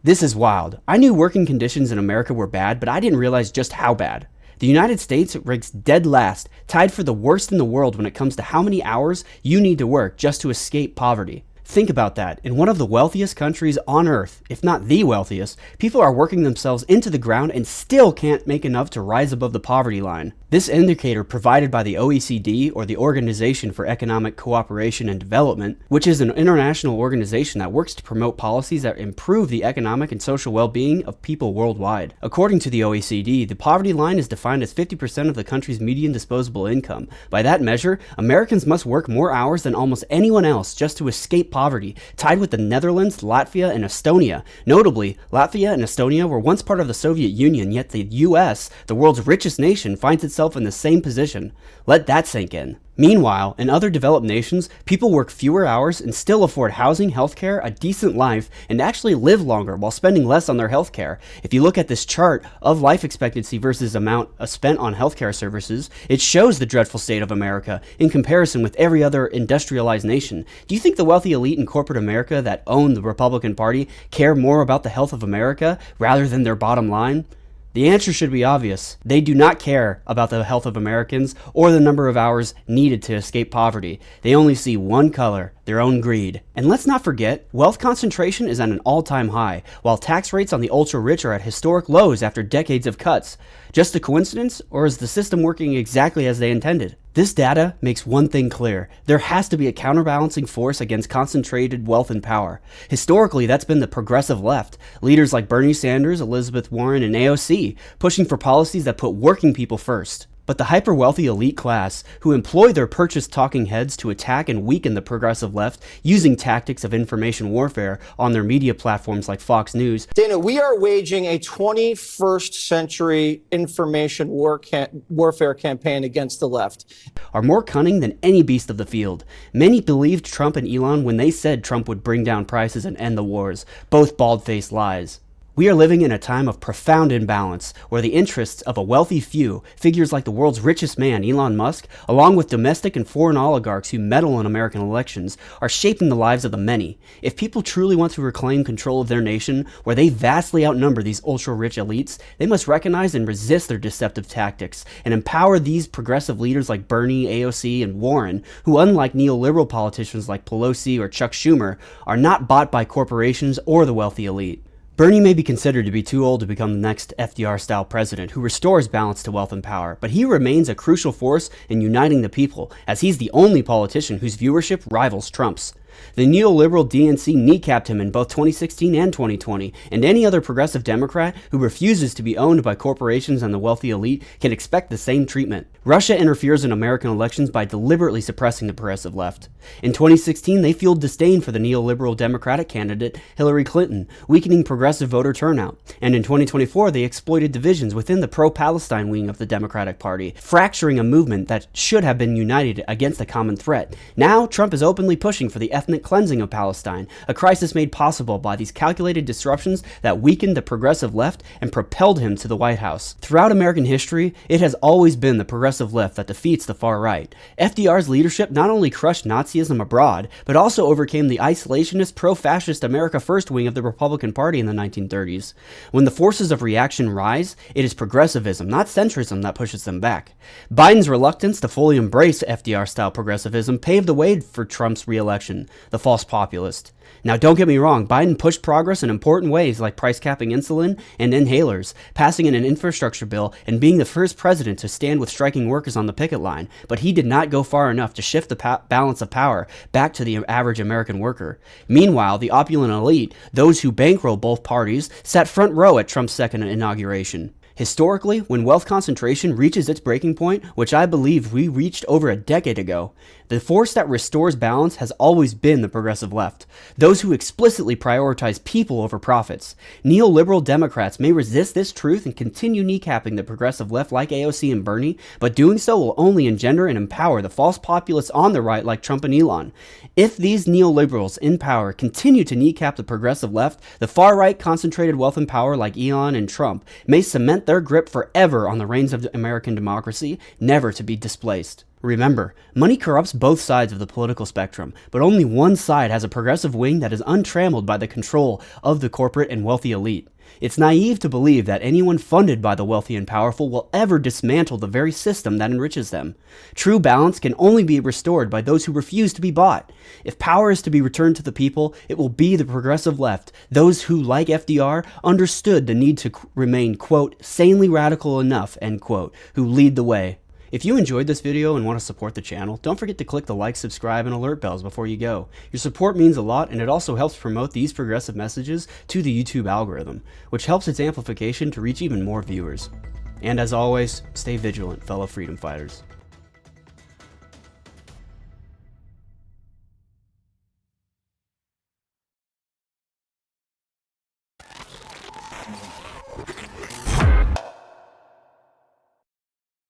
This is wild. I knew working conditions in America were bad, but I didn't realize just how bad. The United States ranks dead last, tied for the worst in the world when it comes to how many hours you need to work just to escape poverty. Think about that. In one of the wealthiest countries on earth, if not the wealthiest, people are working themselves into the ground and still can't make enough to rise above the poverty line. This indicator provided by the OECD, or the Organization for Economic Cooperation and Development, which is an international organization that works to promote policies that improve the economic and social well-being of people worldwide. According to the OECD, the poverty line is defined as 50% of the country's median disposable income. By that measure, Americans must work more hours than almost anyone else just to escape poverty, tied with the Netherlands, Latvia, and Estonia. Notably, Latvia and Estonia were once part of the Soviet Union, yet the US, the world's richest nation, finds itself in the same position. Let that sink in. Meanwhile, in other developed nations, people work fewer hours and still afford housing, healthcare, a decent life, and actually live longer while spending less on their healthcare. If you look at this chart of life expectancy versus amount spent on healthcare services, it shows the dreadful state of America in comparison with every other industrialized nation. Do you think the wealthy elite in corporate America that own the Republican Party care more about the health of America rather than their bottom line? The answer should be obvious. They do not care about the health of Americans or the number of hours needed to escape poverty. They only see one color, their own greed. And let's not forget, wealth concentration is at an all-time high, while tax rates on the ultra-rich are at historic lows after decades of cuts. Just a coincidence, or is the system working exactly as they intended? This data makes one thing clear. There has to be a counterbalancing force against concentrated wealth and power. Historically, that's been the progressive left. Leaders like Bernie Sanders, Elizabeth Warren, and AOC pushing for policies that put working people first. But the hyper-wealthy elite class, who employ their purchased talking heads to attack and weaken the progressive left using tactics of information warfare on their media platforms like Fox News. Dana, we are waging a 21st century information warfare campaign against the left. Are more cunning than any beast of the field. Many believed Trump and Elon when they said Trump would bring down prices and end the wars, both bald-faced lies. We are living in a time of profound imbalance, where the interests of a wealthy few, figures like the world's richest man, Elon Musk, along with domestic and foreign oligarchs who meddle in American elections, are shaping the lives of the many. If people truly want to reclaim control of their nation, where they vastly outnumber these ultra-rich elites, they must recognize and resist their deceptive tactics, and empower these progressive leaders like Bernie, AOC, and Warren, who, unlike neoliberal politicians like Pelosi or Chuck Schumer, are not bought by corporations or the wealthy elite. Bernie may be considered to be too old to become the next FDR-style president who restores balance to wealth and power, but he remains a crucial force in uniting the people, as he's the only politician whose viewership rivals Trump's. The neoliberal DNC kneecapped him in both 2016 and 2020, and any other progressive Democrat who refuses to be owned by corporations and the wealthy elite can expect the same treatment. Russia interferes in American elections by deliberately suppressing the progressive left. In 2016, they fueled disdain for the neoliberal Democratic candidate Hillary Clinton, weakening progressive voter turnout. And in 2024, they exploited divisions within the pro-Palestine wing of the Democratic Party, fracturing a movement that should have been united against a common threat. Now, Trump is openly pushing for the ethnic cleansing of Palestine, a crisis made possible by these calculated disruptions that weakened the progressive left and propelled him to the White House. Throughout American history, it has always been the progressive left that defeats the far right. FDR's leadership not only crushed Nazism abroad, but also overcame the isolationist pro-fascist America First wing of the Republican Party in the 1930s. When the forces of reaction rise, it is progressivism, not centrism, that pushes them back. Biden's reluctance to fully embrace FDR-style progressivism paved the way for Trump's re-election, the false populist. Now, don't get me wrong, Biden pushed progress in important ways like price capping insulin and inhalers, passing in an infrastructure bill, and being the first president to stand with striking workers on the picket line, but he did not go far enough to shift the balance of power back to the average American worker. Meanwhile, the opulent elite, those who bankroll both parties, sat front row at Trump's second inauguration. Historically, when wealth concentration reaches its breaking point, which I believe we reached over a decade ago, the force that restores balance has always been the progressive left, those who explicitly prioritize people over profits. Neoliberal Democrats may resist this truth and continue kneecapping the progressive left like AOC and Bernie, but doing so will only engender and empower the false populists on the right like Trump and Elon. If these neoliberals in power continue to kneecap the progressive left, the far-right concentrated wealth and power like Elon and Trump may cement their grip forever on the reins of American democracy, never to be displaced. Remember, money corrupts both sides of the political spectrum, but only one side has a progressive wing that is untrammeled by the control of the corporate and wealthy elite. It's naive to believe that anyone funded by the wealthy and powerful will ever dismantle the very system that enriches them. True balance can only be restored by those who refuse to be bought. If power is to be returned to the people, it will be the progressive left, those who, like FDR, understood the need to remain, quote, sanely radical enough, end quote, who lead the way. If you enjoyed this video and want to support the channel, don't forget to click the like, subscribe, and alert bells before you go. Your support means a lot, and it also helps promote these progressive messages to the YouTube algorithm, which helps its amplification to reach even more viewers. And as always, stay vigilant, fellow freedom fighters.